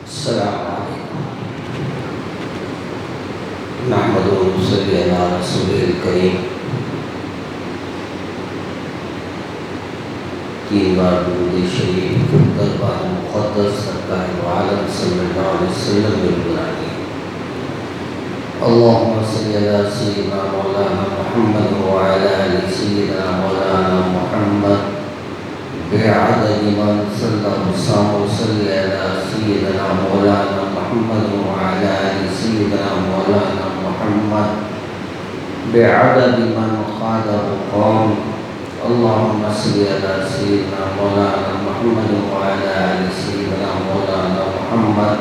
السلام علیکم نحمدہ و نصلی علی رسول الکریم۔ 3 بار درود شریف دربار مقدس سرکار عالم صلی اللہ علیہ وسلم بالبرانی۔ اللہم صلی علی سیدنا مولانا محمد وعلی آل سیدنا مولانا محمد بعدد من صلی اللہ وسلم علی سیدنا مولانا محمد وعلی آل سیدنا مولانا محمد بعدد من خاضه قوم۔ اللهم صل على سيدنا مولانا محمد وعلى آل سيدنا مولانا محمد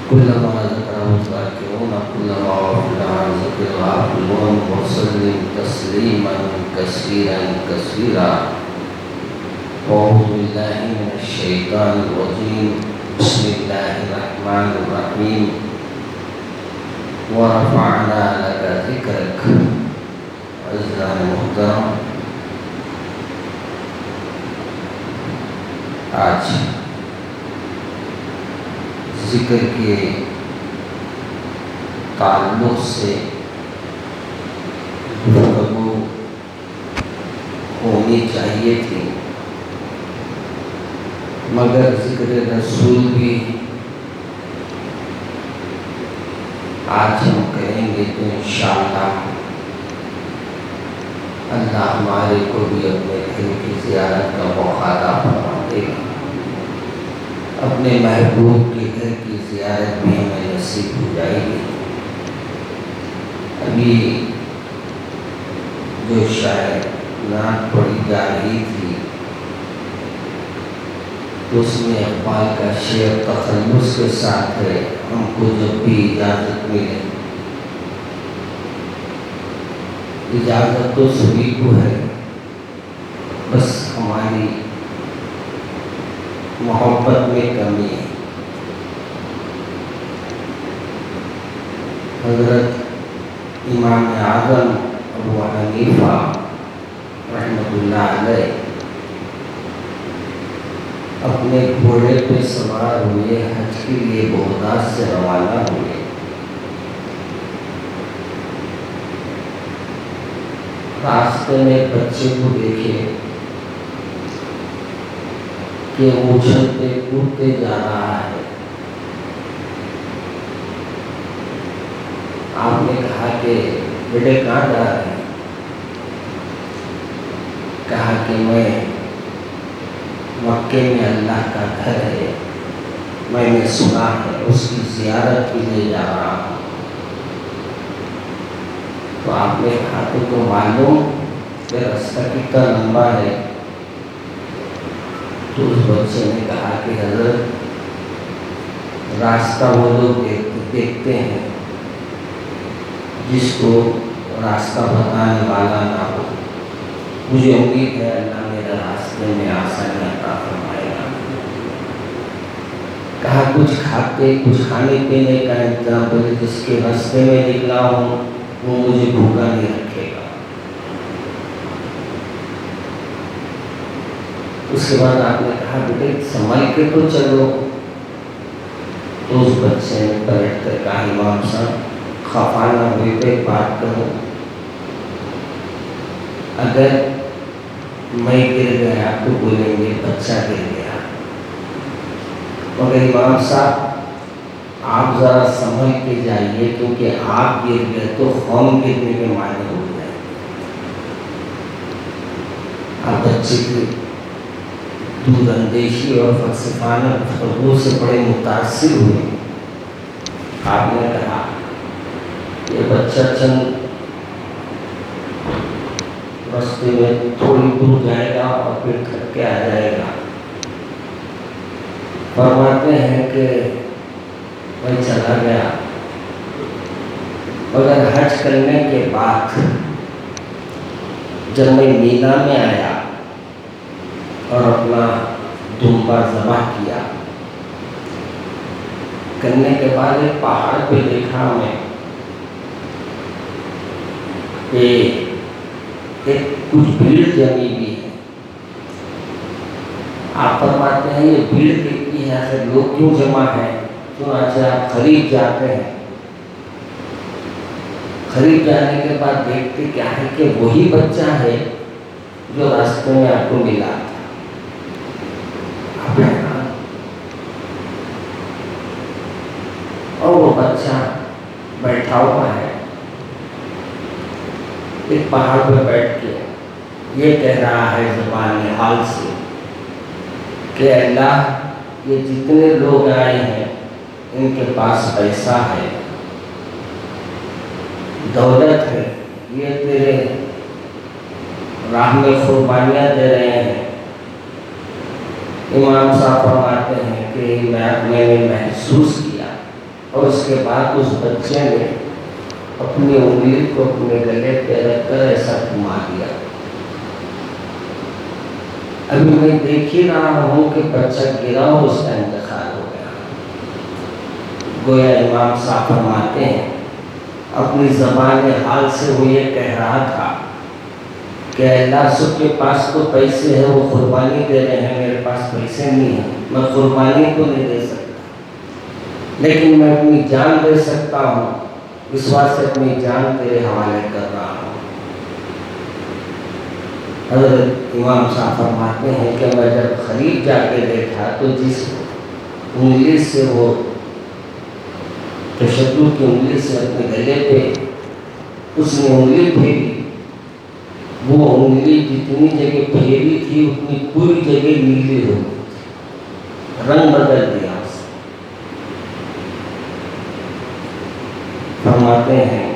كلما ذكره الذاكرون كلما غفل عن ذكر الغافلون وسلم تسليما كثيرا كثيرا۔ أعوذ بالله من الشيطان الرجيم، بسم الله الرحمن الرحيم۔ ورفعنا لك ذكرك۔ عزیزان محترم، آج ذکر کے تعلق سے گفتگو ہونی چاہیے تھی، مگر ذکر رسول بھی آج ہم کریں گے تو انشاءاللہ اللہ ہمارے کو بھی اپنے گھر کی زیارت کا موقع عطا فرما دے گا، اپنے محبوب کے گھر کی زیارت بھی ہمیں نصیب ہو جائے گی۔ ابھی جو شاید نعت پڑھی جا رہی تھی اس میں اقبال کا شعر تخلص کے ساتھ ہے، ہم کو جب بھی اجازت ملے، اجازت تو سبھی کو ہے، بس ہماری محبت میں کمی ہے۔ حضرت امام اعظم ابو حنیفہ رحمۃ اللہ علیہ اپنے گھوڑے پہ سوار ہوئے، حج کے لیے بغداد سے روانہ ہوئے۔ راستے میں بچے کو دیکھے کہ وہ چھت پہ کودتے جا رہا ہے۔ آپ نے کہا کہ بیٹے کہاں جا رہے ہیں؟ کہا کہ میں مکے میں اللہ کا گھر ہے، میں نے سنا ہے، اس کی زیارت کے لیے جا رہا ہوں۔ تو آپ نے کہا تو معلوم کہ راستہ کتنا لمبا ہے؟ تو اس بچے نے کہا کہ حضرت راستہ وہ لوگ دیکھتے ہیں جس کو راستہ بتانے والا نہ ہو، مجھے امید ہے اللہ میرے راستے میں آسانی عطا فرمائے گا۔ کہا کچھ کھانے پینے کا انتظام کرے، جس کے راستے میں نکلا ہوں وہ مجھے بھوکا نہیں رکھے گا۔ اس کے بعد آپ نے کہا بیٹے سنبھل کے تو چلو۔ تو اس بچے نے بیٹھ کر کہا امام صاحب خفا نہ ہوئے تو ایک بات کہوں، اگر میں گر گیا تو بولیں گے بچہ گر گیا، مگر امام صاحب آپ ذرا سنبھل کے جائیے، کیونکہ آپ گر گئے تو قوم گرنے کے معنی ہو جائے۔ آپ بچے کی دور اندیشی اور فلسفانہ گفتگو سے بڑے متاثر ہوئے۔ آپ نے کہا یہ بچہ چند راستے میں تھوڑی دور جائے گا اور پھر تھک کے آ جائے گا۔ فرماتے ہیں کہ میں چلا گیا، مگر حج کرنے کے بعد جب میں مینا میں آیا اور اپنا دمبا ذبح کیا، کرنے کے بعد ایک پہاڑ پہ دیکھا میں کہ کچھ بھیڑ جمی ہوئی ہے۔ آپ فرماتے ہیں یہ بھیڑ کتنی ہے؟ آخر لوگ کیوں جمع ہیں، چنانچہ آپ قریب جاتے ہیں. قریب جانے کے بعد دیکھتے کیا ہے کہ وہی بچہ ہے جو راستے میں آپ کو ملا تھا. اور وہ بچہ بیٹھا ہوا ہے ایک پہاڑ پہ بیٹھ کے یہ کہہ رہا ہے زبان حال سے کہ اللہ، یہ جتنے لوگ آئے ہیں ان کے پاس پیسہ ہے، دولت ہے، یہ تیرے راہ میں قربانیاں دے رہے ہیں. امام صاحب فرماتے ہیں کہ میں نے محسوس کیا اور اس کے بعد اس بچے نے اپنی انگلی کو اپنے گلے پہ رکھ کر ایسا گھما دیا. ابھی میں دیکھ ہی رہا ہوں کہ بچہ گرا اور اس کا انتقال ہو گیا. گویا امام صاحب فرماتے ہیں اپنی زبان حال سے وہ یہ کہہ رہا تھا کہ اللہ، سب کے پاس تو پیسے ہیں، وہ قربانی دے رہے ہیں، میرے پاس پیسے نہیں ہیں، میں قربانی تو نہیں دے سکتا، لیکن میں اپنی جان دے سکتا ہوں، اس واسطے اپنی جان تیرے حوالے کر رہا ہوں. حضرت امام صاحب فرماتے ہیں کہ میں جب قریب جا کے دیکھا تو جس انگلی سے وہ تشدد کی انگلی سے اپنے گلے پہ اس نے انگلی پھیری، وہ انگلی جتنی جگہ پھیری تھی اتنی پوری جگہ نیلی ہو گئی، رنگ بدل دیا اس نے. فرماتے ہیں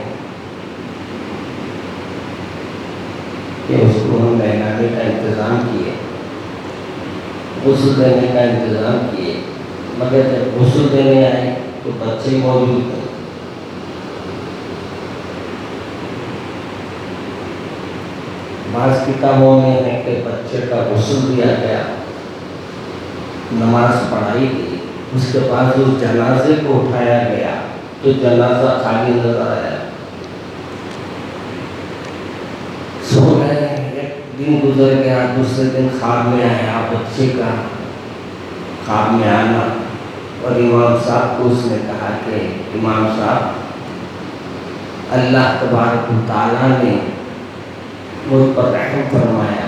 کہ اس کو ہم نہلانے کا انتظام کیے، غسل دینے کا انتظام کیے، مگر جب غسل دینے آئے تو بچے موجود تھے. بعض کتابوں میں ہے کہ بچے کا غسل دیا گیا، نماز پڑھائی گئی، اس کے بعد اس جنازے کو اٹھایا گیا تو جنازہ خالی نظر آیا. سو گئے، ایک دن گزر گیا، دوسرے دن خواب میں آیا بچے کا خواب میں آنا، اور امام صاحب کو اس نے کہا کہ امام صاحب، اللہ تبارک و تعالیٰ نے مجھ پر رحم فرمایا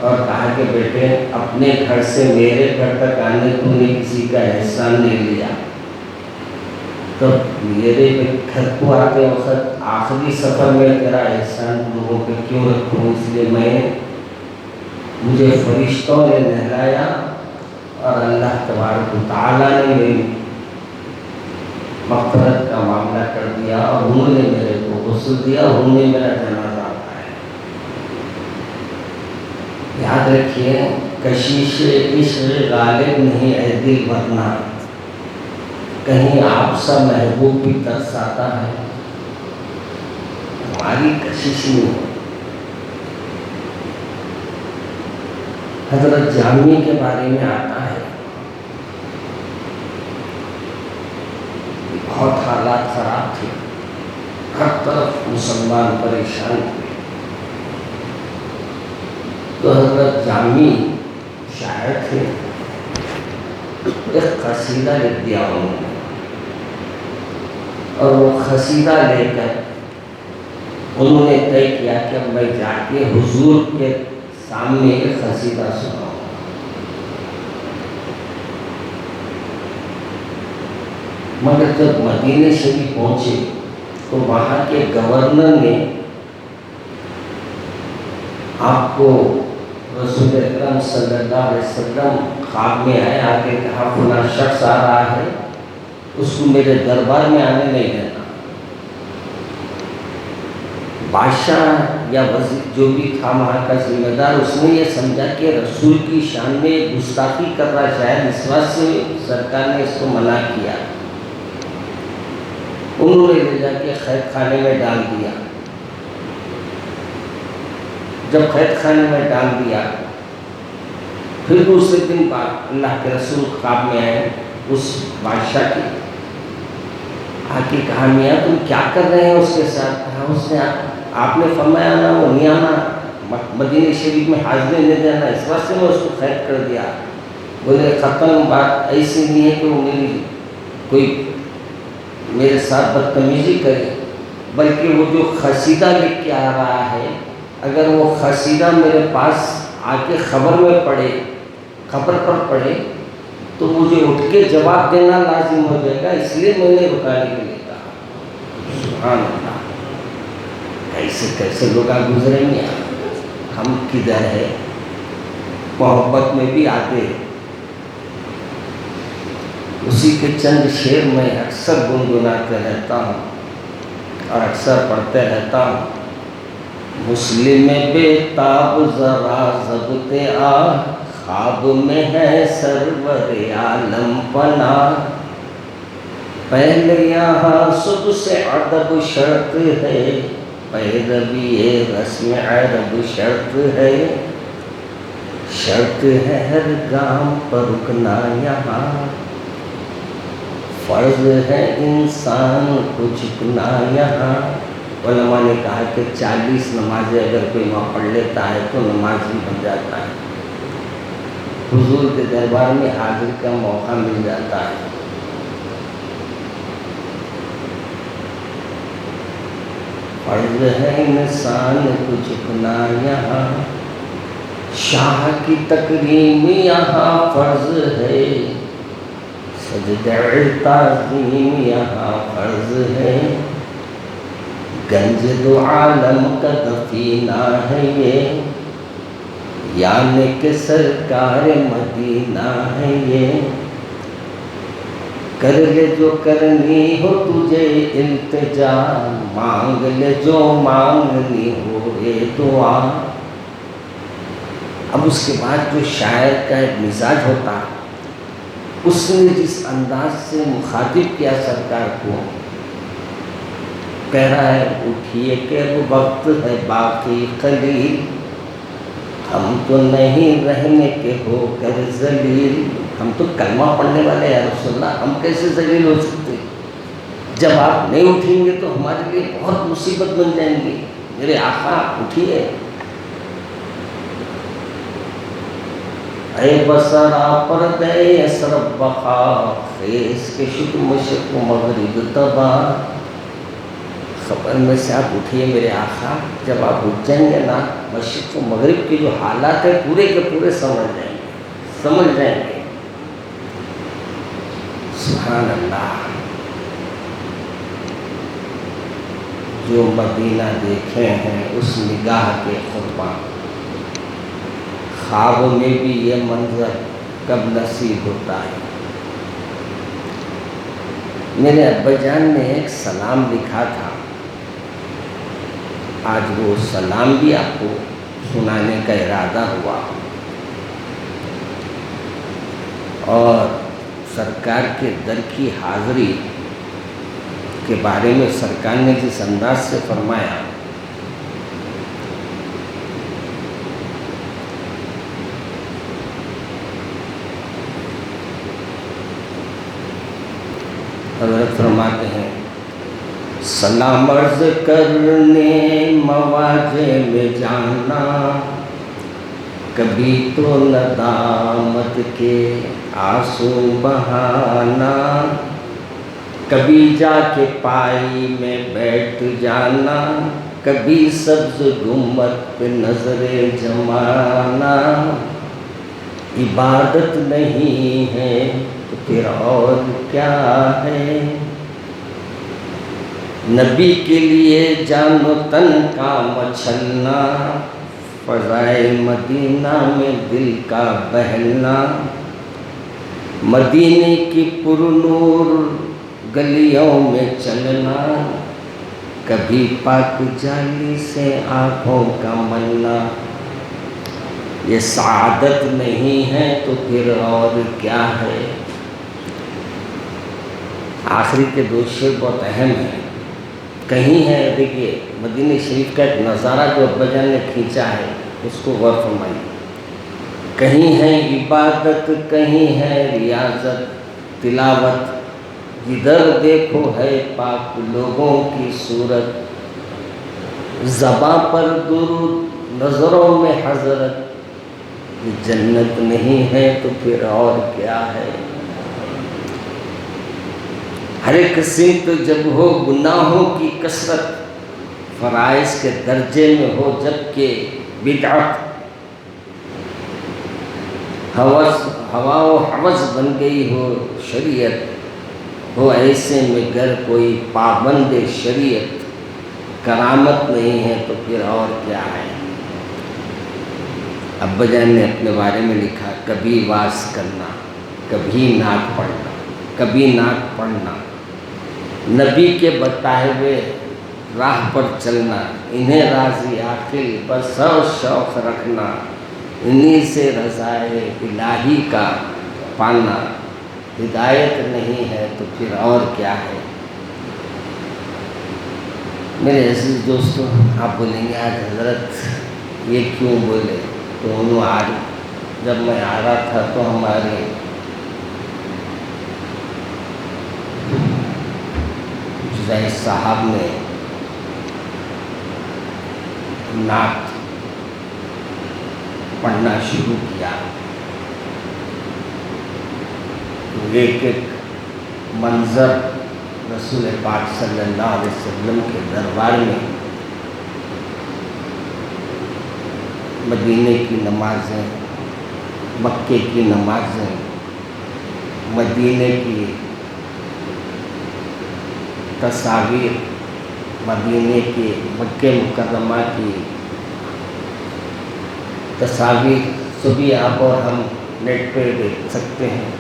اور کہا کہ بیٹے، اپنے گھر سے میرے گھر تک آنے تو نے کسی کا احسان نہیں لیا، تو میرے گھر کو آتے وقت آخری سفر میں تیرا احسان لوگوں پہ کیوں رکھوں؟ اس لیے مجھے فرشتوں نے نہلایا اور اللہ تبارک و تعالیٰ نے میری مغفرت کا معاملہ کر دیا اور انہوں نے میرے کو غسل دیا، انہوں نے میرا جنازہ اٹھایا. یاد رکھیے، کشیش عشق غالب نہیں ہے دل ورنہ، کہیں آپ سا محبوب بھی ترساتا ہے، ہماری کشش نہیں. حضرت جامی کے بارے میں آتا ہے بہت حالات خراب تھے، ہر طرف مسلمان پریشان تھے، تو حضرت جامی شاعر تھے، ایک قصیدہ لکھ دیا انہوں نے، اور وہ قصیدہ لے کر انہوں نے طے کیا کہ اب میں جا کے حضور کے سامنے ایک قصیدہ سناؤں. مگر جب مدینہ شریف پہنچے تو وہاں کے گورنر نے آپ کو رسول اکرم صلی اللہ علیہ وسلم خواب میں آئے، آ کے کہا فلاں شخص آ رہا ہے، اس کو میرے دربار میں آنے نہیں دینا. بادشاہ یا وزیر جو بھی تھا وہاں کا ذمہ دار، اس نے یہ سمجھا کہ رسول کی شان میں گستاخی کر رہا، شاید اس وقت سے سرکار نے اس کو منع کیا. انہوں نے لے جا کے قید خانے میں ڈال دیا. جب قید خانے میں ڈال دیا، پھر دوسرے دن بعد اللہ کے رسول خواب میں آئے اس بادشاہ کی، آ کے کہا میاں تم کیا کر رہے ہیں اس کے ساتھ؟ کہا اس نے آپ نے فرمایا نا وہ نہیں آنا، مدینہ شریف میں حاضری نہیں دینا، اس واسطے میں اس کو قید کر دیا. بولے ختم بات ایسی نہیں ہے کہ وہ کوئی میرے ساتھ بدتمیزی کرے، بلکہ وہ جو قصیدہ لکھ کے آ رہا ہے، اگر وہ قصیدہ میرے پاس آ کے خبر پر پڑھے تو مجھے اٹھ کے جواب دینا لازم ہو جائے گا، اس لیے میں نے رکانے کے لیے کہا۔ سبحان اللہ، کیسے لوگ گزریں گے، ہم کدھر ہے، محبت میں بھی آتے ہیں۔ اسی کے چند شعر میں اکثر گنگناتے رہتا ہوں اور اکثر پڑھتے رہتا ہوں۔ مسلم بے تاب ذرا ضبط آ، خواب میں ہے سرور عالم پناہ، پہلے یہاں صبح سے ادب شرط ہے، پیروی رسم عرب شرط ہے، شرط ہے ہر گام پر رکنا یہاں، فرض ہے انسان کو جھکنا یہاں۔ علماء نے کہا کہ 40 نمازیں اگر کوئی وہاں پڑھ لیتا ہے تو نمازی بن جاتا ہے، حضور کے دربار میں حاضر کا موقع مل جاتا ہے۔ فرض ہے انسان کو جھکنا یہاں، شاہ کی تکریم یہاں فرض ہے، سجدہ تعظیم یہاں فرض ہے، گنج دو عالم کا دفینہ ہے یہ، یعنی کہ سرکار مدینہ ہے یہ، کر لے جو کرنی ہو تجھے التجا، مانگ لے جو مانگنی ہو یہ دعا۔ اب اس کے بعد جو شاعر کا ایک مزاج ہوتا ہے، اس نے جس انداز سے مخاطب کیا سرکار کو، کہہ رہا ہے اٹھیے کہ وہ وقت ہے باقی قلیل، ہم تو نہیں رہنے کے ہو کر ذلیل، ہم تو کلمہ پڑھنے والے یا رسول اللہ، ہم کیسے ذلیل ہو سکتے؟ جب آپ نہیں اٹھیں گے تو ہمارے لیے بہت مصیبت بن جائیں گی، میرے آقا اٹھیے۔ اے بسرا پردے اسرب بقا، خیز کے شک مشرق و مغرب تباہ، خبر میں سے آپ اٹھیے میرے آقا، جب آپ اٹھ جائیں گے نا، مشرق و مغرب کے جو حالات ہیں پورے کے پورے سمجھ جائیں گے۔ سبحان اللہ، جو مدینہ دیکھے ہیں اس نگاہ کے قربان، خواب میں بھی یہ منظر کب نصیب ہوتا ہے۔ میرے ابا جان نے ایک سلام لکھا تھا، آج وہ سلام بھی آپ کو سنانے کا ارادہ ہوا، اور سرکار کے در کی حاضری کے بارے میں سرکار نے جس انداز سے فرمایا، حضرت فرماتے ہیں سلام عرض کرنے مواجہ میں جانا، کبھی تو ندامت کے آنسو بہانا، کبھی جا کے پائی میں بیٹھ جانا، کبھی سبز گنبد پہ نظر جمانا، عبادت نہیں ہے تو پھر اور کیا ہے، نبی کے لیے جان و تن کا مچھلنا، فضائے مدینہ میں دل کا بہلنا، مدینے کی پرنور گلیوں میں چلنا، کبھی پاک جالی سے آنکھوں کا ملنا، یہ سعادت نہیں ہے تو پھر اور کیا ہے۔ آخری کے دو شعر بہت اہم ہیں، کہیں ہے، دیکھیے مدینہ شریف کا ایک نظارہ جو ابا جان نے کھینچا ہے اس کو غور فرمائیے، کہیں ہے عبادت، کہیں ہے ریاضت تلاوت، جدھر دیکھو ہے پاک لوگوں کی صورت، زباں پر درود نظروں میں حضرت، یہ جنت نہیں ہے تو پھر اور کیا ہے؟ ہر ایک سمت جب ہو گناہوں کی کثرت، فرائض کے درجے میں ہو جبکہ بدعت، ہوا و حوض بن گئی ہو شریعت، ہو ایسے میں گر کوئی پابند شریعت، کرامت نہیں ہے تو پھر اور کیا ہے؟ ابا جان نے اپنے بارے میں لکھا، کبھی واز کرنا، کبھی نعت پڑھنا، کبھی نعت پڑھنا، نبی کے بتائے ہوئے راہ پر چلنا، انہیں راضی عاقل بس اور شوق رکھنا، انہی سے رضائے الہی کا پانا، ہدایت نہیں ہے تو پھر اور کیا ہے؟ میرے عزیز دوستو، آپ بولیں گے آج حضرت یہ کیوں بولے؟ تو انہوں جب میں آ رہا تھا تو ہمارے جزائی صاحب نے نعت پڑھنا شروع کیا، ایک ایک منظر رسول پاک صلی اللہ علیہ وسلم کے دربار میں، مدینے کی نمازیں، مکے کی نمازیں، مدینے کی تصاویر، مدینے کی مکہ مکرمہ کی تصاویر، سبھی آپ اور ہم نیٹ پہ دیکھ سکتے ہیں۔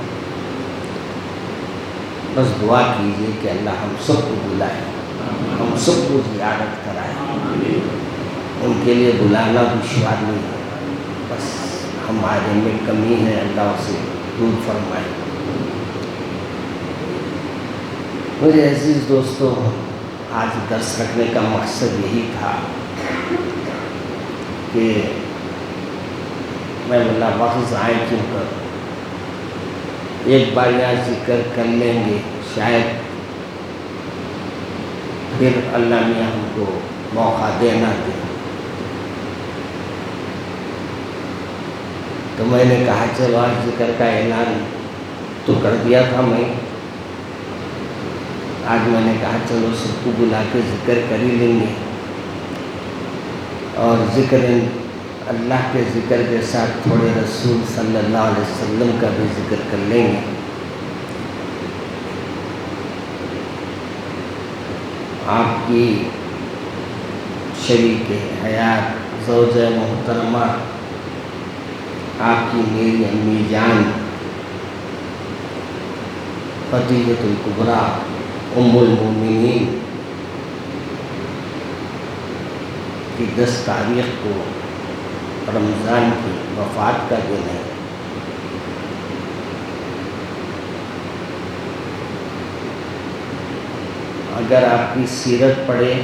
بس دعا کیجیے کہ اللہ ہم سب کو بلائے، ہم سب کو زیارت کرائے۔ ان کے لیے بلانا دشوار نہیں ہے، بس ہمارے میں کمی ہے، اللہ اسے دور فرمائے۔ میرے عزیز دوستو، آج درس رکھنے کا مقصد یہی تھا کہ میں بولا وقت ضائع کیوں کر، ایک بار یہاں ذکر کر لیں گے، شاید پھر اللہ نے ہم کو موقع دینا دے۔ تو میں نے کہا چلو آج ذکر کا اعلان تو کر دیا تھا میں، آج میں نے کہا چلو سب کو بلا کے ذکر کر ہی لیں گے، اور ذکر اللہ کے ذکر کے ساتھ تھوڑے رسول صلی اللہ علیہ وسلم کا بھی ذکر کر لیں گے۔ آپ کی شریک حیات زوجہ محترمہ، آپ کی میری امی جان خدیجۃ الکبریٰ ام المومنین کی 10 تاریخ کو رمضان کی وفات کا دن ہے۔ اگر آپ کی سیرت پڑھے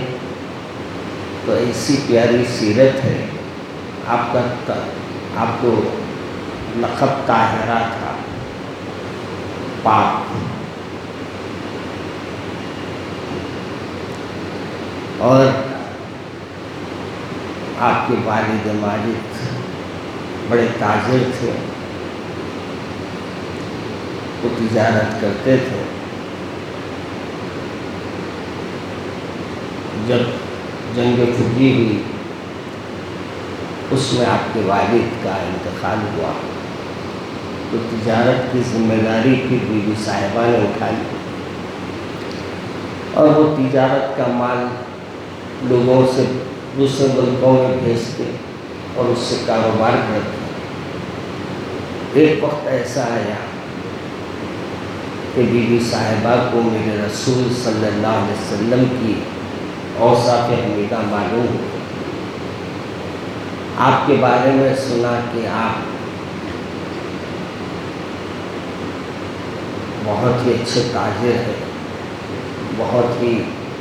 تو ایسی پیاری سیرت ہے، آپ کو لقب طاہرہ تھا، پاک، اور آپ کے والد ماجد بڑے تاجر تھے، وہ تجارت کرتے تھے۔ جب جنگ فتح ہوئی اس میں آپ کے والد کا انتقال ہوا، تو تجارت کی ذمہ داری پھر بی بی صاحبہ نے اٹھا لی، اور وہ تجارت کا مال لوگوں سے دوسرے ملکوں میں بھیجتے اور اس سے کاروبار کرتے۔ ایک وقت ایسا آیا کہ بی بی صاحبہ کو میرے رسول صلی اللہ علیہ وسلم کی اوصاف حمیدہ معلوم ہوئی، آپ کے بارے میں سنا کہ آپ بہت ہی اچھے تاجر ہیں، بہت ہی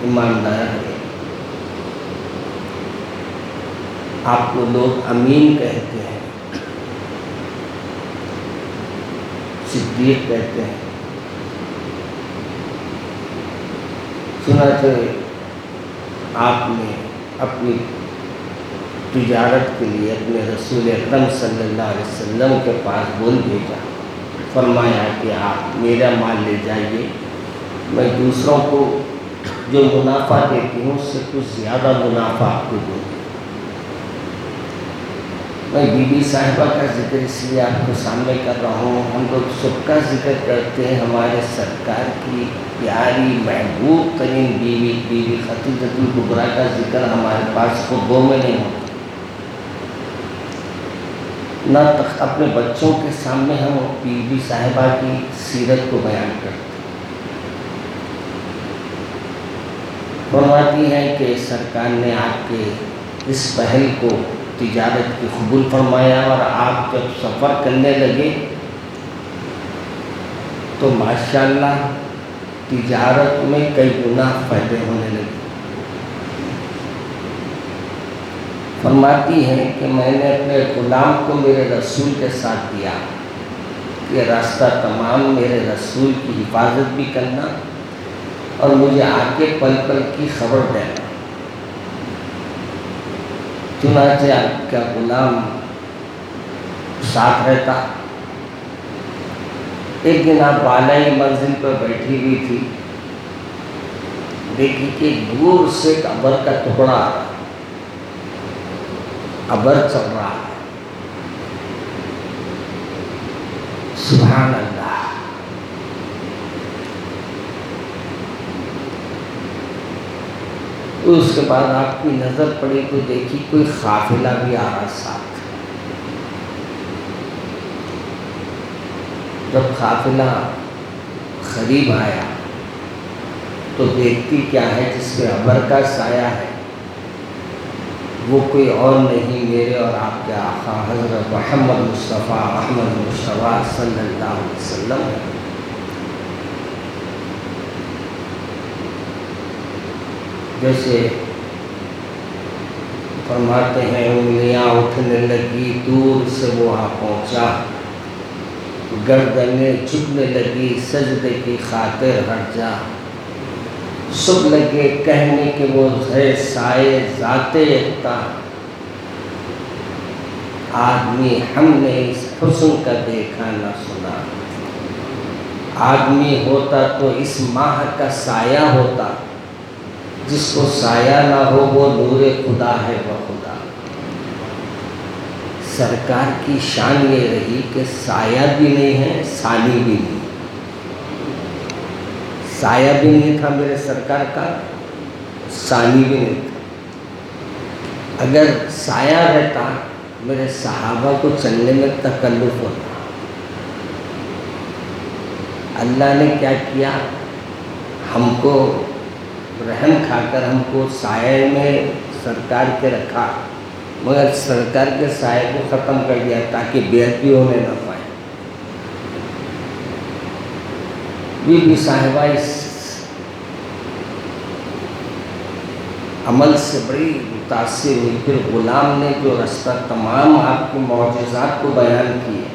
ایماندار ہیں، آپ کو لوگ امین کہتے ہیں، صدیق کہتے ہیں۔ چنانچہ آپ نے اپنی تجارت کے لیے اپنے رسول اکرم صلی اللہ علیہ وسلم کے پاس بول بھیجا، فرمایا کہ آپ میرا مال لے جائیے، میں دوسروں کو جو منافع دیتی ہوں اس سے کچھ زیادہ منافع آپ کو دوں۔ میں بی بی صاحبہ کا ذکر اس لیے آپ کو سامنے کر رہا ہوں، ہم لوگ سب کا ذکر کرتے ہیں، ہمارے سرکار کی پیاری محبوب ترین بیوی بی بی خدیجہ الکبریٰ کا ذکر ہمارے پاس خطبوں میں نہیں ہوتا، نہ اپنے بچوں کے سامنے ہم بی بی صاحبہ کی سیرت کو بیان کرتے ہیں۔ فرماتی ہیں کہ سرکار نے آپ کے اس پہل کو تجارت کی قبول فرمایا، اور آپ جب سفر کرنے لگے تو ماشاءاللہ تجارت میں کئی گنا فائدے ہونے لگے۔ فرماتی ہیں کہ میں نے اپنے غلام کو میرے رسول کے ساتھ دیا کہ راستہ تمام میرے رسول کی حفاظت بھی کرنا اور مجھے آگے پل پل کی خبر دینا۔ چنانچہ آپ کا غلام ساتھ رہتا۔ ایک دن آپ بالائی منزل پر بیٹھی ہوئی تھی، دیکھی کہ دور سے ایک ابر کا ٹکڑا آ رہا، ابر چل رہا ہے۔ سبحان اللہ۔ اس کے بعد آپ کی نظر پڑی تو دیکھی کوئی قافلہ بھی آ رہا ساتھ۔ جب قافلہ قریب آیا تو دیکھتی کیا ہے، جس پہ ابر کا سایہ ہے وہ کوئی اور نہیں، میرے اور آپ کے آقا حضرت محمد مصطفیٰ احمد مصطفیٰ صلی اللہ علیہ وسلم ہے۔ جیسے فرماتے ہیں انگلیاں اٹھنے لگی، دور سے وہ آ پہنچا، گردنیں جھکنے لگی، سجدے کی خاطر ہٹ جا، سب لگے کہنے کہ وہ ہے سائے ذات یکتا، آدمی ہم نے اس حسن کا دیکھا نہ سنا، آدمی ہوتا تو اس ماہ کا سایہ ہوتا، جس کو سایہ نہ ہو وہ نور خدا ہے وہ خدا۔ سرکار کی شان یہ رہی کہ سایہ بھی نہیں ہے، ثانی بھی نہیں، سایہ بھی نہیں تھا میرے سرکار کا، ثانی بھی نہیں تھا۔ اگر سایہ رہتا میرے صحابہ کو چلنے میں تکلف ہوتا۔ اللہ نے کیا کیا، ہم کو رحم کھا کر ہم کو سائے میں سرکار کے رکھا، مگر سرکار کے سائے کو ختم کر دیا تاکہ بے عدلی ہونے نہ پائے۔ بی بی صاحبہ اس عمل سے بڑی متاثر ہوئی، پھر غلام نے جو رستہ تمام آپ کے معجزات کو بیان کیے،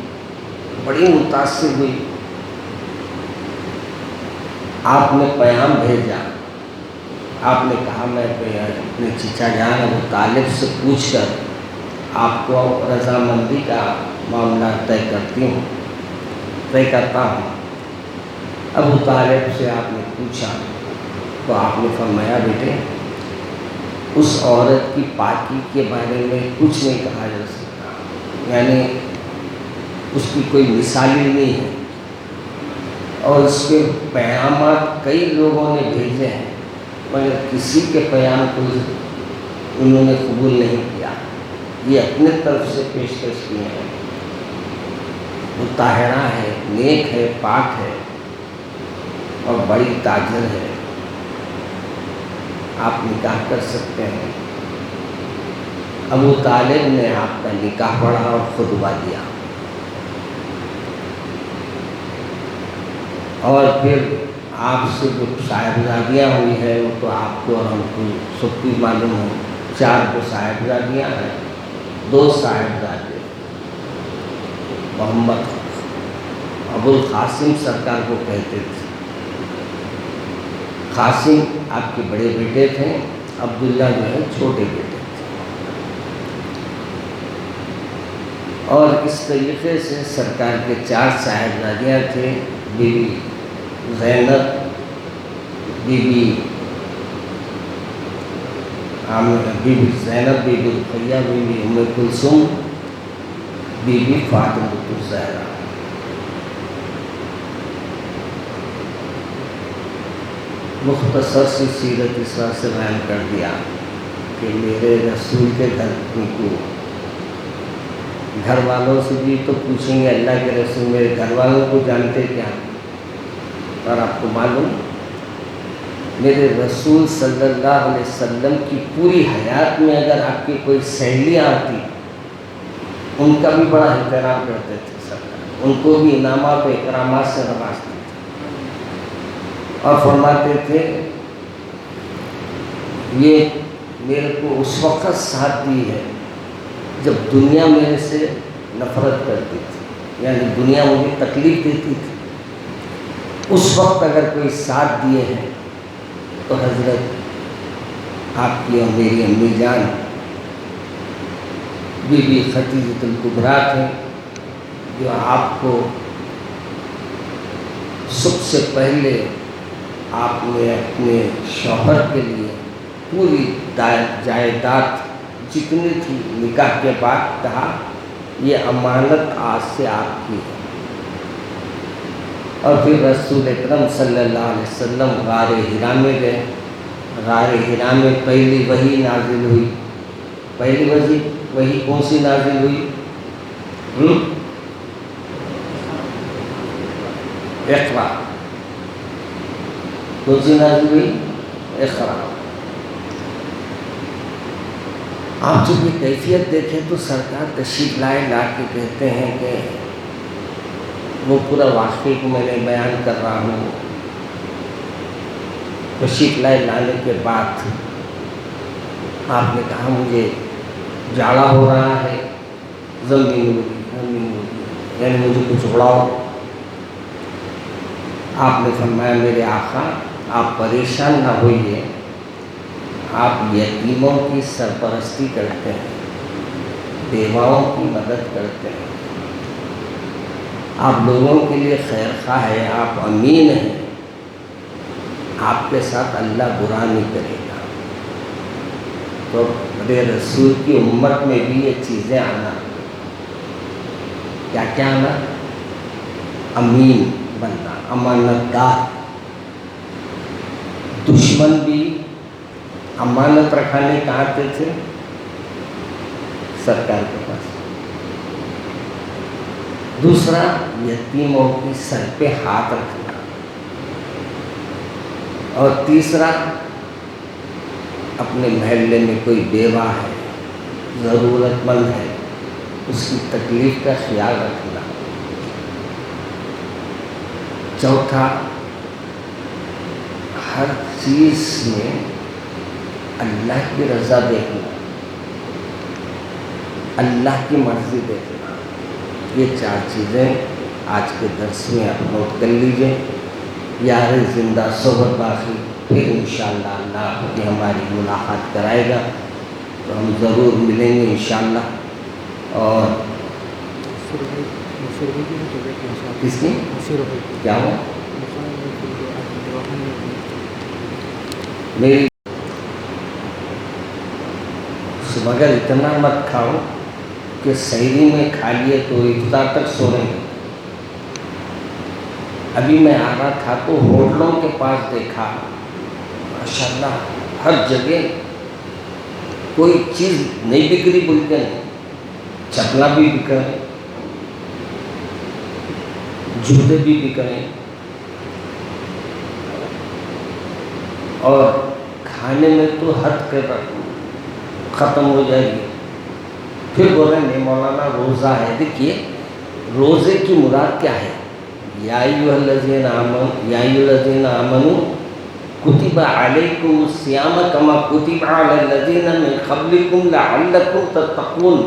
بڑی متاثر ہوئی۔ آپ نے پیام بھیجا، آپ نے کہا میں اپنے چچا جان ابو طالب سے پوچھ کر آپ کو رضامندی کا معاملہ طے کرتا ہوں۔ ابو طالب سے آپ نے پوچھا تو آپ نے فرمایا بیٹے اس عورت کی پاکی کے بارے میں کچھ نہیں کہا جا سکتا، یعنی اس کی کوئی مثالی نہیں ہے، اور اس کے پیامات کئی لوگوں نے بھیجے ہیں مگر کسی کے پیام کو انہوں نے قبول نہیں کیا، یہ اپنے طرف سے پیشکش کیے ہیں۔ وہ طاہرہ ہے، نیک ہے، پاک ہے اور بڑی تاجر ہے، آپ نکاح کر سکتے ہیں۔ ابو طالب نے آپ کا نکاح پڑھا اور خطبہ دیا، اور پھر آپ سے جو صاحبزادیاں ہوئی ہیں وہ تو آپ کو اور ہم کو سب کی معلوم ہے، 4 کو صاحبزادیاں ہیں، 2 صاحبزادے محمد ابو القاسم سرکار کو کہتے تھے۔ قاسم آپ کے بڑے بیٹے تھے، عبداللہ جو ہے چھوٹے بیٹے تھے۔ اور اس طریقے سے سرکار کے 4 صاحبزادیاں تھے، Bibi Bibi Zainab, Bibi Bibi Zainab, Bibi Bibi Ruqayyah, Bibi Bibi Umm Kulthum, Bibi Bibi Fatima al-Zahra. مختصر سی سیرت اس طرح سے بیان کر دیا کہ میرے رسول کے گھر والوں سے بھی تو پوچھیں گے، اللہ کے رسول میرے گھر والوں کو جانتے کیا؟ اور آپ کو معلوم میرے رسول صلی اللہ علیہ وسلم کی پوری حیات میں اگر آپ کی کوئی سہیلیاں آتی ان کا بھی بڑا احترام کرتے تھے سرکار، ان کو بھی انعامات و اکرامات سے نوازتے تھے اور فرماتے تھے یہ میرے کو اس وقت ساتھ دی ہے جب دنیا میرے سے نفرت کرتی تھی، یعنی دنیا مجھے تکلیف دیتی تھی، اس وقت اگر کوئی ساتھ دیے ہیں تو حضرت آپ کی اور میری امی جان بی بی خدیجہ الکبریٰ تھے، جو آپ کو سب سے پہلے آپ نے اپنے شوہر کے لیے پوری جائیداد جتنی تھی نکاح کے بعد کہا یہ امانت آج سے آپ کی ہے۔ اور پھر رسول اکرم صلی اللہ علیہ وسلم غار حرا میں گئے۔ غار حرا میں پہلی وحی نازل ہوئی۔ پہلی وحی کون سی نازل ہوئی؟ اقرا۔ کون سی نازل ہوئی؟ اقرا۔ آپ جب یہ کیفیت دیکھیں تو سرکار تشریف لائے، لا کے کہتے ہیں کہ وہ پورا واقعے کو میں نے بیان کر رہا ہوں۔ تشریف لائے، لانے کے بعد آپ نے کہا مجھے جاڑا ہو رہا ہے، زمین ہوگی، یعنی مجھے کچھ اڑاؤ۔ آپ نے فرمایا میرے آقا آپ پریشان نہ ہوئیے، آپ یتیموں کی سرپرستی کرتے ہیں، بیواؤں کی مدد کرتے ہیں، آپ لوگوں کے لیے خیر خواہ ہیں، آپ امین ہیں، آپ کے ساتھ اللہ برا نہیں کرے گا۔ تو میرے رسول کی امت میں بھی یہ چیزیں آنا، کیا کیا آنا؟ امین بننا، امانت دار، دشمن بھی امانت رکھانے کہاں آتے تھے؟ سرکار کے پاس۔ دوسرا یتیموں کی سر پہ ہاتھ رکھنا، اور تیسرا اپنے محلے میں کوئی بیوہ ہے، ضرورت مند ہے، اس کی تکلیف کا خیال رکھنا۔ چوتھا ہر چیز میں اللہ کی رضا دیکھنا، اللہ کی مرضی دیکھنا۔ یہ 4 چیزیں آج کے درس میں آپ نوٹ کر لیجئے۔ یار زندہ صحبت باقی، پھر انشاءاللہ اللہ کی ہماری ملاقات کرائے گا تو ہم ضرور ملیں گے انشاءاللہ۔ اور کس کی کیا ہو میری مگر اتنا مت کھاؤ کہ سحری میں کھا لیے تو افطار تک سو رہے ہیں۔ ابھی میں آ رہا تھا تو ہوٹلوں کے پاس دیکھا ماشاءاللہ ہر جگہ کوئی چیز نہیں بک رہی، بولتے ہیں چپلا بھی بک رہے، جوتے بھی بک رہے، اور کھانے میں تو حد کے ختم ہو جائے گی۔ پھر بول رہے ہیں نہیں مولانا روزہ ہے۔ دیکھیے روزے کی مراد کیا ہے؟ یا ایھا الذین آمنوا کتب علیکم الصیام کما کتب علی الذین من قبلکم لعلکم تتقون۔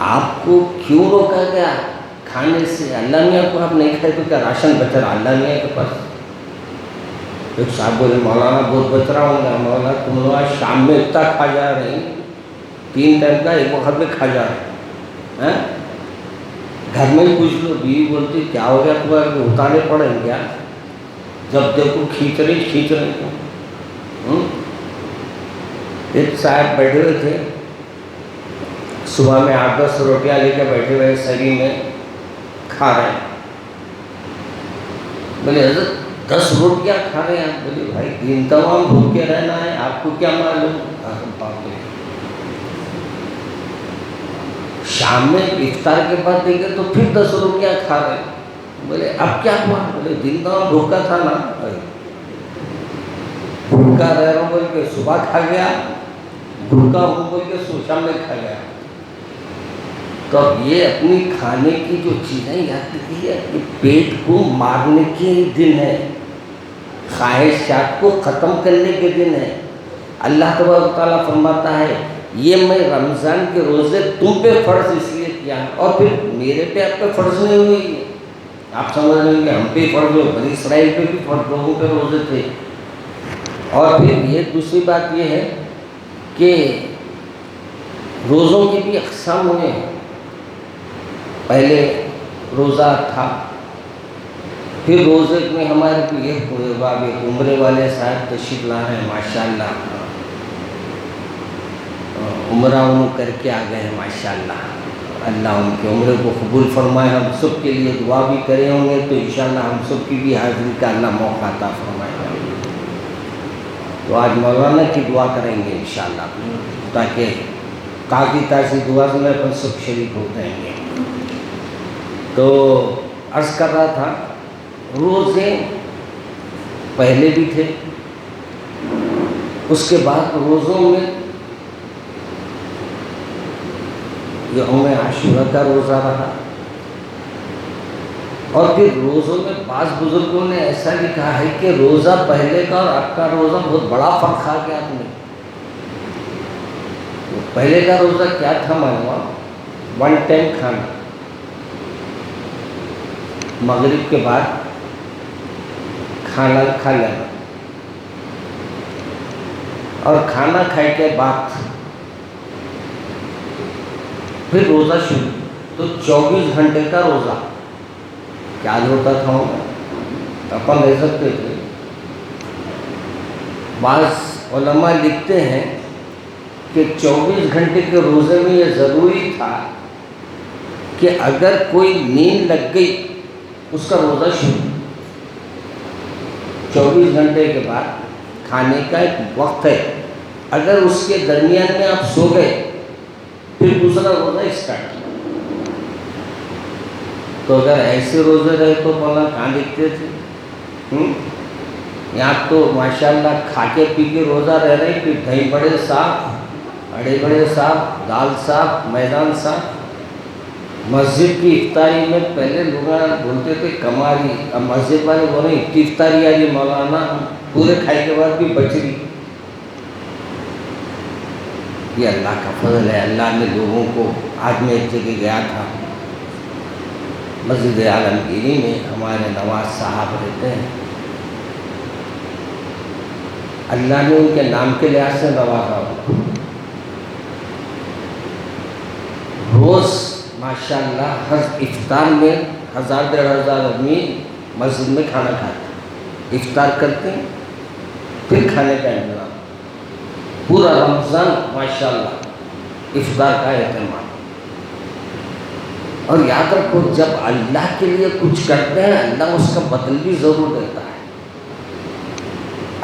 آپ کو کیوں روکا گیا کھانے سے؟ اللہ میاں کو آپ نہیں کھائے تو کیا راشن بچ رہا اللہ میاں کے پاس؟ ایک صاحب بولے مولانا بہت بچ رہا ہوں گا۔ مولانا تم لوگ آج شام میں اتنا کھا جا رہے ہیں، 3 ٹائم کا ایک وقت میں کھا جا رہے ہیں، گھر میں ہی پوچھ لو، بیوی بولتی کیا ہو گیا تمہیں، اتارے پڑیں کیا، جب دیکھو کھینچ رہی کو۔ ایک صاحب بیٹھے ہوئے تھے، صبح میں 8-10 روٹیاں لے کے بیٹھے ہوئے سری میں کھا رہے ہیں۔ بولے حضرت 10 روٹیاں کھا رہے ہیں؟ بولے بھائی دن تمام بھوکے رہنا ہے، آپ کو کیا معلوم۔ شام میں افطار کے بعد دیکھے تو پھر 10 روٹیاں کھا رہے ہیں۔ بولے اب کیا ہوا؟ بولے دن تمام بھوکا تھا نا، بھوکا رہ رہا ہوں بول کے صبح کھا گیا، بھوکا ہوں بول کے شام میں کھا گیا۔ تو اب یہ اپنی کھانے کی جو چیزیں یاد رکھی ہے کہ پیٹ کو مارنے کے دن ہے، خواہشات کو ختم کرنے کے دن ہے۔ اللہ تبارک و تعالیٰ فرماتا ہے یہ میں رمضان کے روزے تم پہ فرض اس لیے کیا ہے، اور پھر میرے پہ آپ پہ فرض نہیں ہوئی ہے۔ آپ سمجھ رہے ہیں کہ ہم پہ فرض ہو، بنی اسرائیل پہ بھی فرض، لوگوں پہ روزے تھے۔ اور پھر یہ دوسری بات یہ ہے کہ روزوں کی بھی اقسام ہوئے ہیں۔ پہلے روزہ تھا، پھر روزے میں ہمارے کو یہ باب عمرے والے صاحب تشریف لا رہے ہیں، ماشاءاللہ عمرہ انہوں کر کے آ گئے ہیں ماشاءاللہ۔ اللہ ان کے عمرے کو قبول فرمائے۔ ہم سب کے لیے دعا بھی کرے ہوں گے تو انشاءاللہ ہم سب کی بھی حاضری کا اللہ موقع عطا فرمائے گا۔ تو آج مولانا کی دعا کریں گے انشاءاللہ، تاکہ کافی تازی دعا میں اپن سب شریک ہو جائیں گے۔ تو عرض کر رہا تھا روزے پہلے بھی تھے، اس کے بعد روزوں میں یوم عاشورہ کا روزہ رہا، اور پھر روزوں میں بعض بزرگوں نے ایسا لکھا ہے کہ روزہ پہلے کا اور اب کا روزہ بہت بڑا فرق آ گیا تمہیں۔ پہلے کا روزہ کیا تھا معلوم؟ 1 ٹائم کھانا، مغرب کے بعد کھانا کھا لینا، اور کھانا کھائے کے بعد پھر روزہ شروع، تو 24 گھنٹے کا روزہ۔ کیا ہوتا تھا اپن رہ سکتے تھے۔ بعض علماء لکھتے ہیں کہ 24 گھنٹے کے روزے میں یہ ضروری تھا کہ اگر کوئی نیند لگ گئی اس کا روزہ شروع۔ 24 گھنٹے کے بعد کھانے کا ایک وقت ہے، اگر اس کے درمیان میں آپ سو گئے پھر دوسرا روزہ اسٹارٹ۔ تو اگر ایسے روزے رہے تو مولانا کہاں لکھتے تھے؟ یہاں تو ماشاءاللہ کھا کے پی کے روزہ رہ رہے، پھر دہی بڑے صاف، اڑے بڑے صاف، دال صاف، میدان صاف۔ مسجد کی افطاری میں پہلے لوگ بولتے تھے کماری، اب مسجد والے بول رہے ہیں اتنی افطاری آئی مولانا پورے کھائی کے بعد بھی بچ رہی۔ یہ اللہ کا فضل ہے، اللہ نے لوگوں کو۔ آج میں ایک جگہ گیا تھا، مسجد عالمگیری میں ہمارے نواز صاحب رہتے ہیں، اللہ نے ان کے نام کے لحاظ سے نوازا ہوا۔ روز ماشاءاللہ ہر افطار میں 1000-1500 آدمی مسجد میں کھانا کھاتے ہیں، افطار کرتے ہیں، پھر کھانے کا انتظام۔ پورا رمضان ماشاءاللہ افطار کا اہتمام۔ اور یاد رکھو جب اللہ کے لیے کچھ کرتے ہیں اللہ اس کا بدل بھی ضرور دیتا ہے۔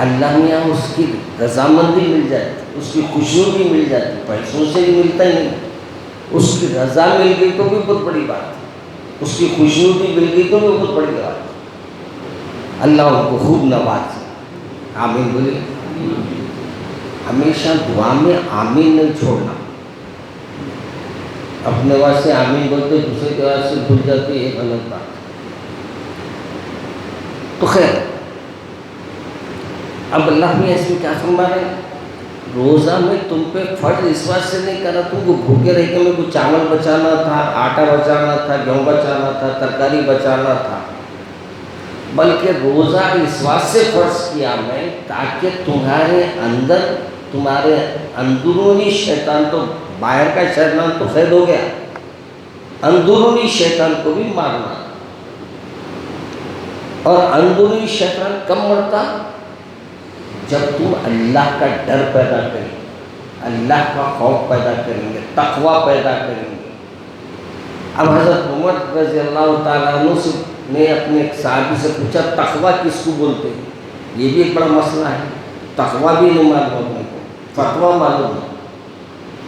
اللہ میں یہاں اس کی رضامندی مل جاتی، اس کی خوشی بھی مل جاتی، پیسوں سے بھی ملتا ہی نہیں، اس کی رضا مل گئی تو بھی بہت بڑی بات ہے، اس کی خوشی بھی مل گئی تو بھی بہت بڑی بات ہے۔ اللہ ان کو خوب نوازے، آمین بولے۔ ہمیشہ دعا میں آمین نہیں چھوڑنا، اپنے واسطے آمین بولتے دوسرے کے واسطے بھول جاتے، یہ غلط بات ہے۔ تو خیر اب اللہ نے اس میں کیا فرما رہے ہیں؟ روزہ میں تم پہ فرض اس واسطے نہیں کرا تم کو بھوکے رہ کے میں کچھ چاول بچانا تھا، آٹا بچانا تھا، گیہوں بچانا تھا، ترکاری بچانا تھا، بلکہ روزہ اس واسطے فرض کیا میں تاکہ تمہارے اندر، تمہارے اندرونی شیطان، تو باہر کا شیطان تو قید ہو گیا، اندرونی شیطان کو بھی مارنا. اور اندرونی شیطان کب مرتا؟ جب تم اللہ کا ڈر پیدا کریں گے، اللہ کا خوف پیدا کریں گے، تقوی پیدا کریں گے. اب حضرت عمر رضی اللہ تعالیٰ عنہ نے اپنے ایک صحابی سے پوچھا تقوی کس کو بولتے ہیں؟ یہ بھی ایک بڑا مسئلہ ہے. تقوی بھی نہیں معلوم اپنے کو، فتویٰ معلوم ہے.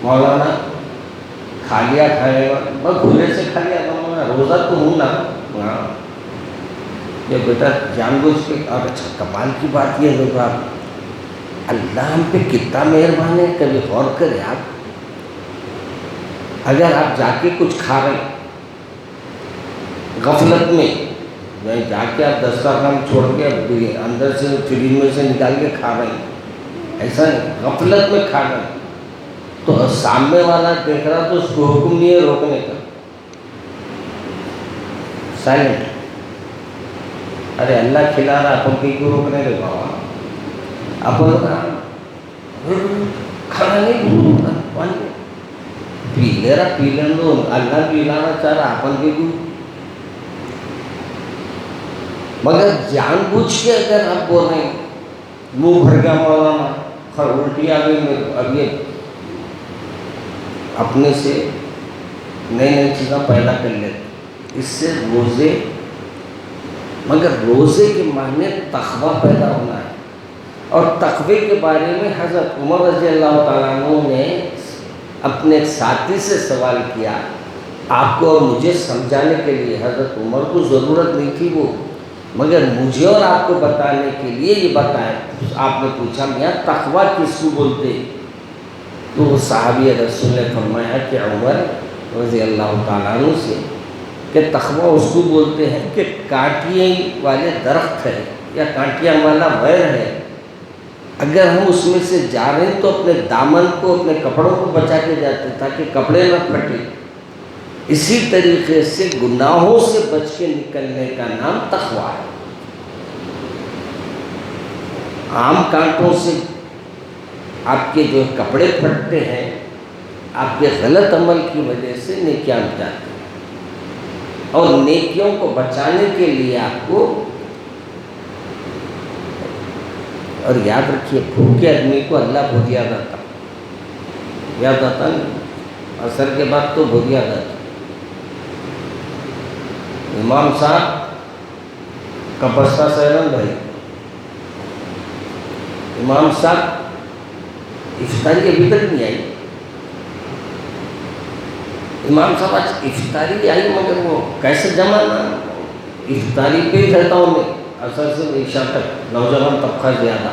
مولانا کھا لیا کھائے گا، بس بھولے سے کھا لیا مولانا، روزہ تو ہوں نا. ہاں یہ بیٹا جان بوجھ کے. اور اچھا کمال کی بات یہ ہے آپ، اللہ ہم پہ کتنا مہربان ہے. کبھی غور کریں آپ، اگر آپ جا کے کچھ کھا رہے ہیں غفلت میں، جا کے آپ دسترخوان چھوڑ کے اندر سے فریج میں سے نکال کے کھا رہے ہیں، ایسا نہیں، غفلت میں کھا رہے ہیں، تو سامنے والا دیکھ رہا تو اس کو حکم نہیں ہے روکنے کا، سائلنٹ. ارے اللہ کھلا رہا اپن کیوں روکنے کے بابا؟ اپن کھانا نہیں پانی پی لے رہا، پی لیں دو، اللہ پلانا چاہ رہا اپن کیوں. مگر جان بوجھ کے اگر آپ بول رہے ہیں منہ بھر گیا مولانا، الٹی آ گئی میرے، اب یہ اپنے سے نئی نئی چیزیں پیدا کر لیتے، اس سے روزے. مگر روزے کے معنی تقوی پیدا ہونا ہے. اور تقوی کے بارے میں حضرت عمر رضی اللہ تعالیٰ عنہ نے اپنے ساتھی سے سوال کیا، آپ کو اور مجھے سمجھانے کے لیے. حضرت عمر کو ضرورت نہیں تھی وہ، مگر مجھے اور آپ کو بتانے کے لیے یہ بتایا. آپ نے پوچھا میاں تقوی کس کو بولتے؟ تو وہ صحابی رسول نے فرمایا کہ عمر رضی اللہ تعالیٰ عنہ سے کہ تقوی اس کو بولتے ہیں کہ کانٹیے والے درخت ہے یا کانٹیاں والا ویر ہے، اگر ہم اس میں سے جا رہے ہیں تو اپنے دامن کو، اپنے کپڑوں کو بچا کے جاتے ہیں تاکہ کپڑے نہ پھٹے. اسی طریقے سے گناہوں سے بچ کے نکلنے کا نام تقوی ہے. عام کانٹوں سے آپ کے جو کپڑے پھٹتے ہیں، آپ کے غلط عمل کی وجہ سے نیکیاں مٹ جاتی ہیں، اور نیکیوں کو بچانے کے لیے آپ کو. اور یاد رکھیے بھوکے آدمی کو اللہ بہت یاد آتا، یاد آتا نہیں، عصر کے بعد تو بہت یاد آتا. امام صاحب کا بستہ سیرن بھائی، امام صاحب افطاری ابھی تک نہیں آئی. امام صاحب آج افطاری آئی مگر وہ کیسے جمع نہ، افطاری پہ ہی رہتا ہوں میں عصر سے عشاء تک، نوجوان طبقہ زیادہ.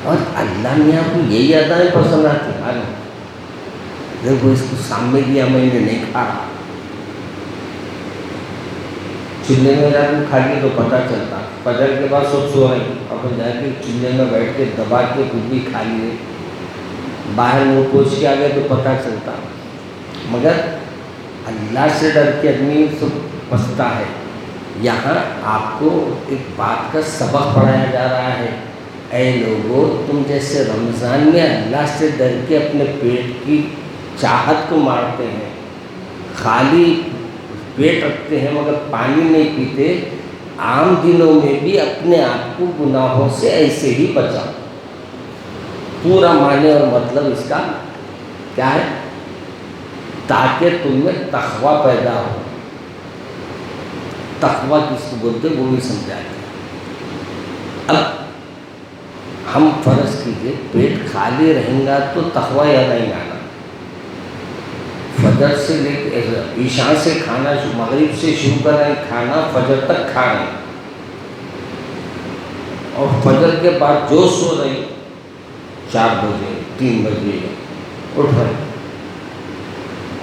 اور اللہ نے آپ کو یہی ادائیں پسند آتی ہیں. دیکھو اس کو سامنے دیا میں نے نہیں کھا رہا، چولہے میں جا کے کھا کے تو پتہ چلتا. فجر کے بعد سب سو رہے ہیں، اپن جا کے چولہے میں بیٹھ کے دبا کے کچھ بھی کھا لیے، باہر منہ پوچھ کے آ گئے تو پتہ چلتا. مگر اللہ سے ڈر کے آدمی سب بستا ہے. یہاں آپ کو ایک بات کا سبق پڑھایا جا رہا ہے، اے لوگو تم جیسے رمضان میں اللہ سے ڈر کے اپنے پیٹ کی چاہت کو مارتے ہیں، خالی پیٹ رکھتے ہیں مگر پانی نہیں پیتے، عام دنوں میں بھی اپنے آپ کو گناہوں سے ایسے ہی بچاؤ. پورا معنی اور مطلب اس کا کیا ہے؟ تاکہ تم میں تقوی پیدا ہو. تقوی کس کو بولتے وہ بھی سمجھاتے ہیں. اب ہم فرض کیجئے پیٹ خالی رہیں گا تو تقوی یاد نہیں آنا. فجر سے لے کے عشاء سے کھانا، مغرب سے شروع کر رہے ہیں کھانا، فجر تک کھا رہے ہیں، اور فجر کے بعد جو سو رہے ہیں 4 بجے 3 بجے اٹھ رہے ہیں،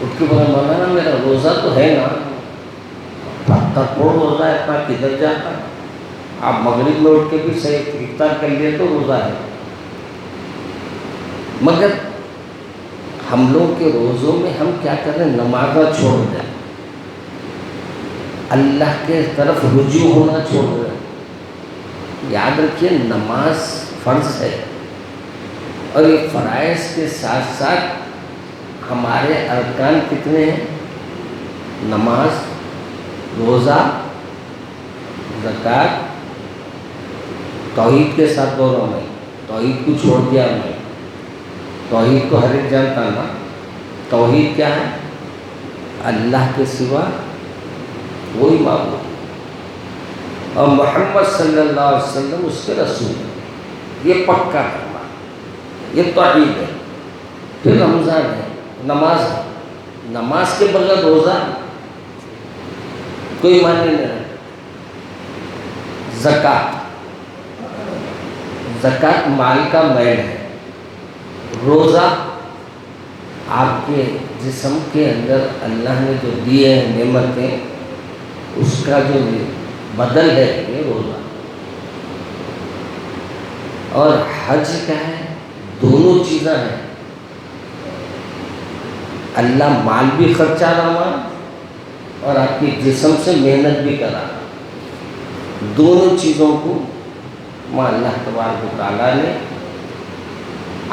اٹھ کے بولے مولانا میرا روزہ تو ہے نا. تھوڑا روزہ ہے اتنا کدھر جاتا؟ آپ مغرب میں اٹھ کے بھی صحیح افطار کر لیے تو روزہ ہے. مگر ہم لوگ کے روزوں میں ہم کیا کر رہے ہیں؟ نمازہ چھوڑ دیں، اللہ کے طرف رجوع ہونا چھوڑ رہے ہیں. یاد رکھیے نماز فرض ہے، اور یہ فرائض کے ساتھ ساتھ ہمارے ارکان کتنے ہیں؟ نماز، روزہ، زکوٰۃ، توحید کے ساتھ دونوں میں، توحید کو چھوڑ دیا میں، توحید کو ہر ایک جانتا نا۔ توحید کیا ہے؟ اللہ کے سوا کوئی معبود، اور محمد صلی اللہ علیہ وسلم اس کے رسول ہیں، یہ پکا کرنا، یہ توحید ہے۔ پھر رمضان ہے، نماز ہے، نماز کے بغیر روزہ کوئی معنی نہیں رہتا۔ زکوٰۃ، زکوٰۃ مال کا میل ہے۔ روزہ آپ کے جسم کے اندر اللہ نے جو دیے ہیں نعمتیں، اس کا جو بدل ہے یہ روزہ۔ اور حج کیا ہے؟ دونوں چیزیں ہیں، اللہ مال بھی خرچہ رہا اور آپ کے جسم سے محنت بھی کرا، دونوں چیزوں کو اللہ تبارک و تعالیٰ نے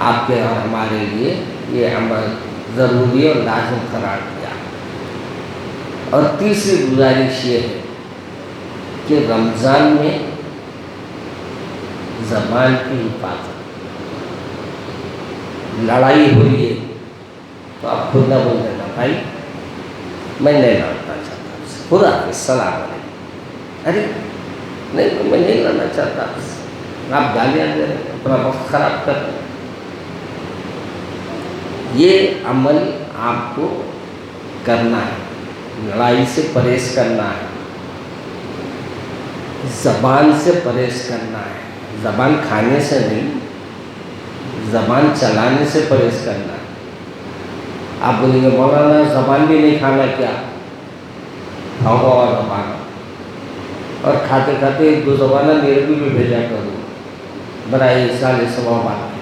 آپ کے اور ہمارے لیے یہ عمل ضروری اور لازم قرار دیا۔ اور تیسری گزارش یہ ہے کہ رمضان میں زبان کی حفاظت، لڑائی ہو رہی ہے تو آپ خود نہ بول دینا بھائی میں نہیں لڑنا چاہتا، خدا السلام علیکم، ارے نہیں میں نہیں لڑنا چاہتا، آپ گالیاں دے رہے ہیں، اپنا وقت خراب کر رہے ہیں۔ یہ عمل آپ کو کرنا ہے، لڑائی سے پرہیز کرنا ہے، زبان سے پرہیز کرنا ہے، زبان کھانے سے نہیں، زبان چلانے سے پرہیز کرنا ہے۔ آپ بولیں گے مولانا زبان بھی نہیں کھانا کیا؟ کھاؤ اور زبان، اور کھاتے کھاتے ایک دو زبانہ میرے بھی بھیجا کرو برائے سال ثواب آتے۔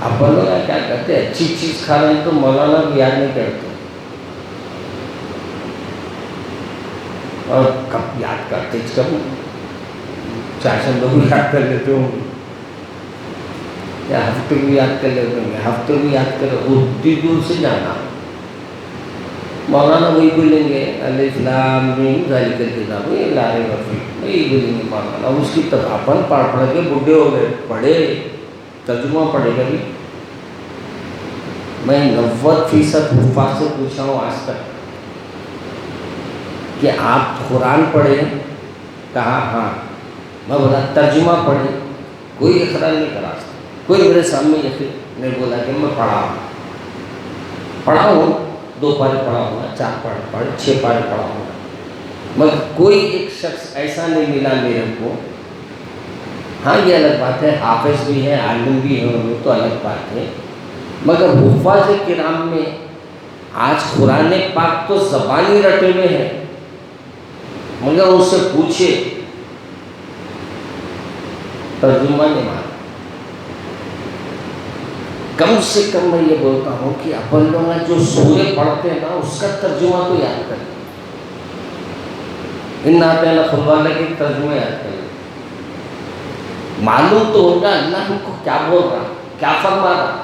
آپ بولو گا کیا کرتے ہیں، اچھی چیز کھا رہے ہیں تو مولانا بھی یاد نہیں کرتے، اور کب یاد کرتے کب چاچا لوگ یاد کر لیتے ہوں گے، یا ہفتے بھی یاد کر لیتے ہوں گے، ہفتے بھی یاد کر اتنی دور سے جانا، مولانا وہی بولیں گے الف لام میم ذالک الکتاب لا ریب فیہ، وہی بولیں گے مولانا، اس کی طرح اپن پڑھ کے بڈھے ہو گئے، پڑھے ترجمہ پڑھے گا بھی۔ میں 90% حفاظ سے پوچھا ہوں آج تک کہ آپ قرآن پڑھے؟ کہا ہاں، میں بولا ترجمہ پڑھے؟ کوئی اقرار نہیں کرا، کوئی میرے سامنے یقین نہیں بولا کہ میں پڑھا ہوں 2 پارے پڑھا ہوں، 4 پارے پڑھے، 6 پارے پڑھا ہوں، مگر کوئی ایک شخص ایسا نہیں ملا میرے کو۔ ہاں یہ الگ بات ہے، حافظ بھی ہے، عالم بھی ہے، وہ تو الگ بات ہے، مگر حفاظ کرام میں آج قرآن پاک تو زبانی رٹے ہوئے ہیں، مگر ان سے پوچھے ترجمہ نہیں مانا۔ کم سے کم میں یہ بولتا ہوں کہ اپن لوگ جو سورے پڑھتے ہیں نا اس کا ترجمہ تو یاد کریں، ان آتے ہیں خلوالہ کے ترجمہ یاد کریں، معلوم تو ہوگا اللہ ہم کو کیا بول رہا، کیا فرما رہا۔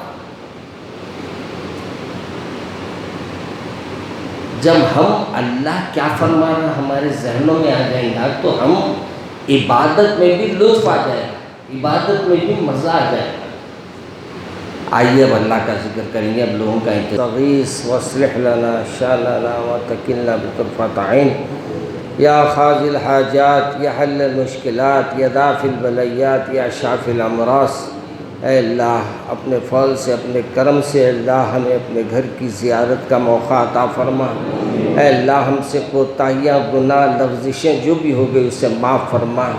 جب ہم اللہ کیا فرما رہا ہمارے ذہنوں میں آ جائیں گا تو ہم عبادت میں بھی لطف آ جائے گا، عبادت میں بھی مزہ آ جائے گا۔ آئیے اب اللہ کا ذکر کریں گے، اب لوگوں کا انتظاغیث وصلح لنا شاننا وتکلنا بطرفۃ عین، یا قاضی الحاجات، یا حل المشکلات، یا دافع البلیات، یا شافی الامراض۔ اے اللہ اپنے فضل سے، اپنے کرم سے اللہ ہمیں اپنے گھر کی زیارت کا موقع عطا فرما۔ اے اللہ ہم سے کوتاہیاں، گناہ، لغزشیں جو بھی ہو گئی اسے معاف فرما۔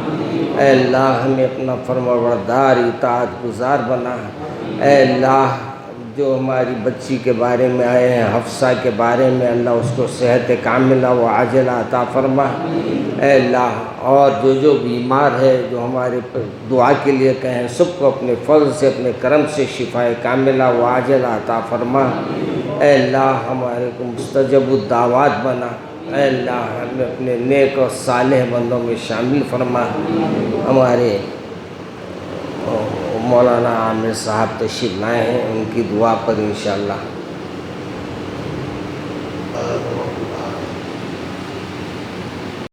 اے اللہ ہمیں اپنا فرمانبردار اطاعت گزار بنا۔ اے اللہ جو ہماری بچی کے بارے میں آئے ہیں، حفصہ کے بارے میں، اللہ اس کو صحت کاملہ و عاجلہ عطا فرما۔ اے اللہ اور جو بیمار ہے، جو ہمارے دعا کے لیے کہیں، سب کو اپنے فضل سے، اپنے کرم سے شفاء کاملہ و عاجلہ عطا فرما۔ اے اللہ ہمارے کو مستجب الدعوات بنا۔ اے اللہ ہمیں اپنے نیک اور صالح بندوں میں شامل فرما۔ ہمارے مولانا عامر صاحب تشریف لائے ہیں، ان کی دعا پر انشاءاللہ